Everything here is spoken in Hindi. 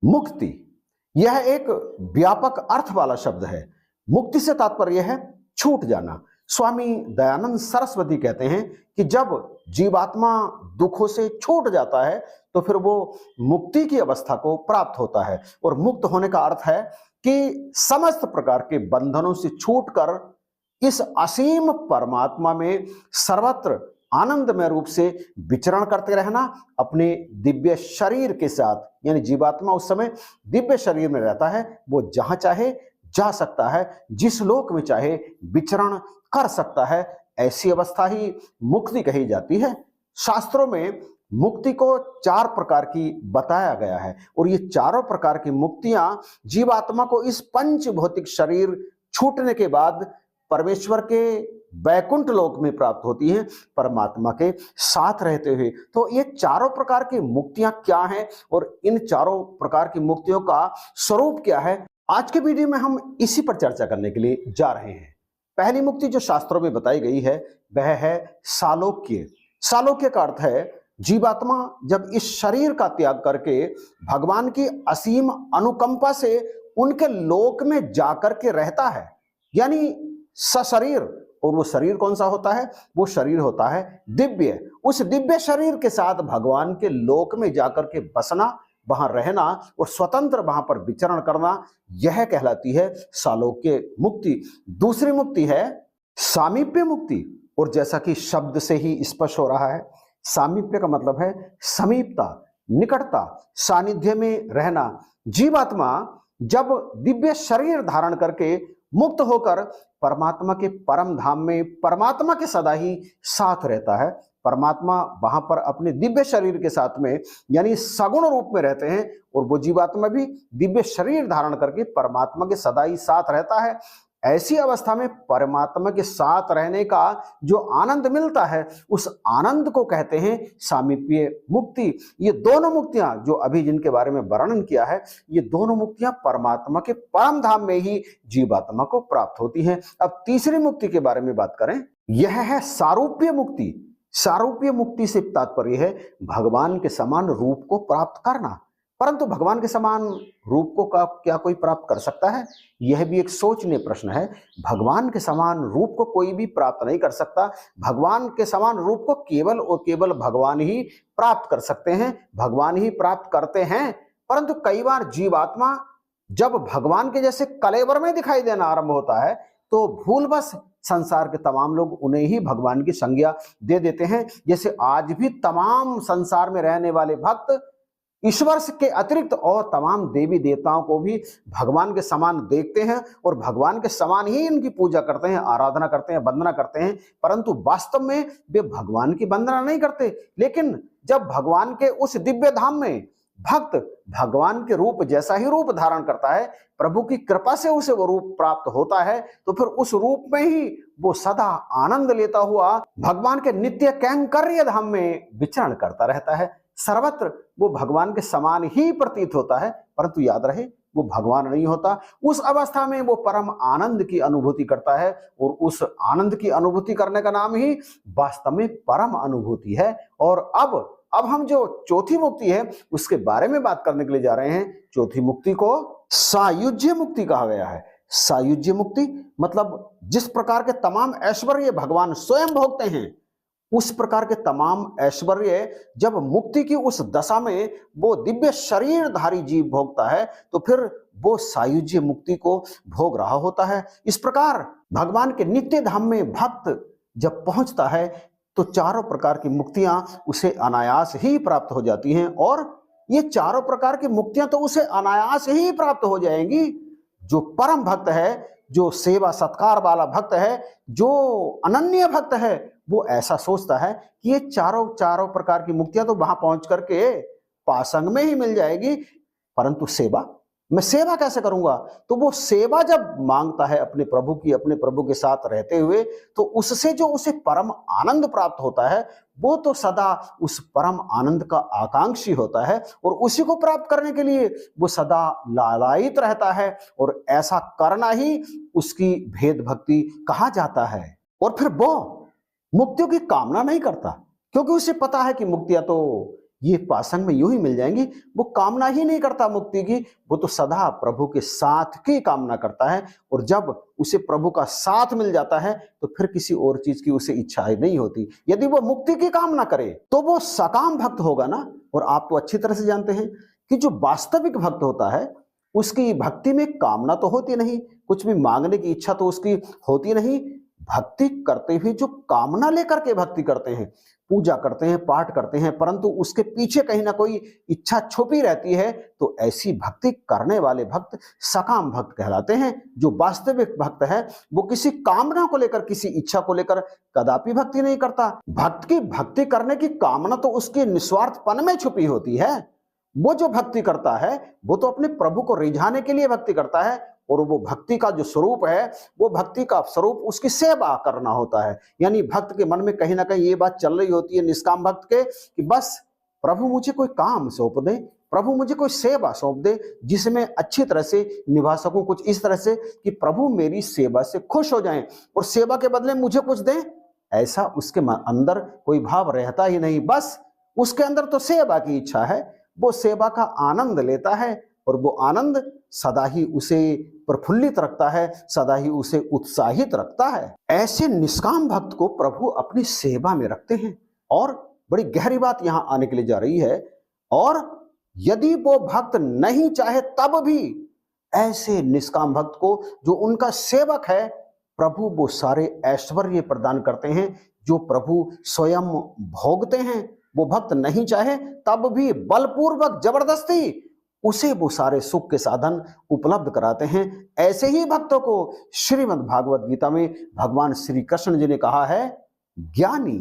मुक्ति यह एक व्यापक अर्थ वाला शब्द है। मुक्ति से तात्पर्य है छूट जाना। स्वामी दयानंद सरस्वती कहते हैं कि जब जीवात्मा दुखों से छूट जाता है तो फिर वो मुक्ति की अवस्था को प्राप्त होता है। और मुक्त होने का अर्थ है कि समस्त प्रकार के बंधनों से छूटकर इस असीम परमात्मा में सर्वत्र आनंदमय रूप से विचरण करते रहना, अपने दिव्य शरीर के साथ। यानी जीवात्मा उस समय दिव्य शरीर में रहता है, वो जहां चाहे जा सकता है, जिस लोक में चाहे विचरण कर सकता है। ऐसी अवस्था ही मुक्ति कही जाती है। शास्त्रों में मुक्ति को 4 प्रकार की बताया गया है और ये चारों प्रकार की मुक्तियां जीवात्मा को इस पंच भौतिक शरीर छूटने के बाद परमेश्वर के वैकुंठ लोक में प्राप्त होती हैं, परमात्मा के साथ रहते हुए। तो ये चारों प्रकार की मुक्तियां क्या हैं और इन चारों प्रकार की मुक्तियों का स्वरूप क्या है, आज के वीडियो में हम इसी पर चर्चा करने के लिए जा रहे हैं। पहली मुक्ति जो शास्त्रों में बताई गई है वह है सालोक्य। सालोक्य का अर्थ है जीवात्मा जब इस शरीर का त्याग करके भगवान की असीम अनुकंपा से उनके लोक में जाकर के रहता है, यानी सशरीर। और वो शरीर कौन सा होता है? वो शरीर होता है दिव्य। उस दिव्य शरीर के साथ भगवान के लोक में जाकर के बसना, वहां रहना और स्वतंत्र वहां पर विचरण करना, यह कहलाती है सालोक्य मुक्ति। दूसरी मुक्ति है सामीप्य मुक्ति। और जैसा कि शब्द से ही स्पष्ट हो रहा है, सामीप्य का मतलब है समीपता, निकटता, सानिध्य में रहना। जीवात्मा जब दिव्य शरीर धारण करके मुक्त होकर परमात्मा के परम धाम में परमात्मा के सदा ही साथ रहता है, परमात्मा वहां पर अपने दिव्य शरीर के साथ में यानी सगुण रूप में रहते हैं और वो जीवात्मा भी दिव्य शरीर धारण करके परमात्मा के सदा ही साथ रहता है। ऐसी अवस्था में परमात्मा के साथ रहने का जो आनंद मिलता है, उस आनंद को कहते हैं सामीप्य मुक्ति। ये दोनों मुक्तियां जो अभी जिनके बारे में वर्णन किया है, ये दोनों मुक्तियां परमात्मा के परम धाम में ही जीवात्मा को प्राप्त होती हैं। अब तीसरी मुक्ति के बारे में बात करें, यह है सारूप्य मुक्ति। सारूप्य मुक्ति से तात्पर्य है भगवान के समान रूप को प्राप्त करना। परंतु भगवान के समान रूप को क्या कोई प्राप्त कर सकता है? यह भी एक सोचनीय प्रश्न है। भगवान के समान रूप को कोई भी प्राप्त नहीं कर सकता। भगवान के समान रूप को केवल और केवल भगवान ही प्राप्त कर सकते हैं, भगवान ही प्राप्त करते हैं। परंतु कई बार जीवात्मा जब भगवान के जैसे कलेवर में दिखाई देना आरंभ होता है तो भूलवश संसार के तमाम लोग उन्हें ही भगवान की संज्ञा दे देते हैं। जैसे आज भी तमाम संसार में रहने वाले भक्त ईश्वर के अतिरिक्त और तमाम देवी देवताओं को भी भगवान के समान देखते हैं और भगवान के समान ही इनकी पूजा करते हैं, आराधना करते हैं, वंदना करते हैं। परंतु वास्तव में वे भगवान की वंदना नहीं करते। लेकिन जब भगवान के उस दिव्य धाम में भक्त भगवान के रूप जैसा ही रूप धारण करता है, प्रभु की कृपा से उसे वो रूप प्राप्त होता है, तो फिर उस रूप में ही वो सदा आनंद लेता हुआ भगवान के नित्य कैंकर्य धाम में विचरण करता रहता है। सर्वत्र वो भगवान के समान ही प्रतीत होता है, परंतु याद रहे वो भगवान नहीं होता। उस अवस्था में वो परम आनंद की अनुभूति करता है और उस आनंद की अनुभूति करने का नाम ही वास्तव में परम अनुभूति है। और अब हम जो चौथी मुक्ति है उसके बारे में बात करने के लिए जा रहे हैं। चौथी मुक्ति को सायुज्य मुक्ति कहा गया है। सायुज्य मुक्ति मतलब जिस प्रकार के तमाम ऐश्वर्य भगवान स्वयं भोगते हैं, उस प्रकार के तमाम ऐश्वर्य जब मुक्ति की उस दशा में वो दिव्य शरीरधारी जीव भोगता है तो फिर वो सायुज्य मुक्ति को भोग रहा होता है। इस प्रकार भगवान के नित्य धाम में भक्त जब पहुंचता है तो चारों प्रकार की मुक्तियां उसे अनायास ही प्राप्त हो जाती हैं। और ये चारों प्रकार की मुक्तियां तो उसे अनायास ही प्राप्त हो जाएंगी। जो परम भक्त है, जो सेवा सत्कार वाला भक्त है, जो अनन्य भक्त है, वो ऐसा सोचता है कि ये चारों प्रकार की मुक्तियां तो वहां पहुंच करके पासंग में ही मिल जाएगी, परंतु सेवा, मैं सेवा कैसे करूंगा? तो वो सेवा जब मांगता है अपने प्रभु की, अपने प्रभु के साथ रहते हुए, तो उससे जो उसे परम आनंद प्राप्त होता है, वो तो सदा उस परम आनंद का आकांक्षी होता है और उसी को प्राप्त करने के लिए वो सदा लालायित रहता है। और ऐसा करना ही उसकी भेद भक्ति कहा जाता है। और फिर वो मुक्तियों की कामना नहीं करता, क्योंकि उसे पता है कि मुक्तियां तो ये पासंग में यूं ही मिल जाएंगी। वो कामना ही नहीं करता मुक्ति की, वो तो सदा प्रभु के साथ की कामना करता है। और जब उसे प्रभु का साथ मिल जाता है तो फिर किसी और चीज की उसे इच्छा नहीं होती। यदि वो मुक्ति की कामना करे तो वो सकाम भक्त होगा ना। और आप तो अच्छी तरह से जानते हैं कि जो वास्तविक भक्त होता है उसकी भक्ति में कामना तो होती नहीं, कुछ भी मांगने की इच्छा तो उसकी होती नहीं। भक्ति करते हुए जो कामना लेकर के भक्ति करते हैं, पूजा करते हैं, पाठ करते हैं, परंतु उसके पीछे कहीं ना कोई इच्छा छुपी रहती है, तो ऐसी भक्ति करने वाले भक्त सकाम भक्त कहलाते हैं। जो वास्तविक भक्त है वो किसी कामना को लेकर, किसी इच्छा को लेकर कदापि भक्ति नहीं करता। भक्त की भक्ति करने की कामना तो उसके निस्वार्थपन में छुपी होती है। वो जो भक्ति करता है वो तो अपने प्रभु को रिझाने के लिए भक्ति करता है। और वो भक्ति का जो स्वरूप है, वो भक्ति का स्वरूप उसकी सेवा करना होता है। यानी भक्त के मन में कहीं ना कहीं ये बात चल रही होती है, निष्काम भक्त के, कि बस प्रभु मुझे कोई काम सौंप दे, प्रभु मुझे कोई सेवा सौंप दे जिसमें अच्छी तरह से निभा सकूं, कुछ इस तरह से कि प्रभु मेरी सेवा से खुश हो जाएं और सेवा के बदले मुझे कुछ दें। ऐसा उसके अंदर कोई भाव रहता ही नहीं। बस उसके अंदर तो सेवा की इच्छा है, वो सेवा का आनंद लेता है और वो आनंद सदा ही उसे प्रफुल्लित रखता है, सदा ही उसे उत्साहित रखता है। ऐसे निष्काम भक्त को प्रभु अपनी सेवा में रखते हैं। और बड़ी गहरी बात यहां आने के लिए जा रही है, और यदि वो भक्त नहीं चाहे तब भी ऐसे निष्काम भक्त को, जो उनका सेवक है, प्रभु वो सारे ऐश्वर्य प्रदान करते हैं जो प्रभु स्वयं भोगते हैं। वो भक्त नहीं चाहे तब भी बलपूर्वक जबरदस्ती उसे वो सारे सुख के साधन उपलब्ध कराते हैं। ऐसे ही भक्तों को श्रीमद् भागवत गीता में भगवान श्री कृष्ण जी ने कहा है, ज्ञानी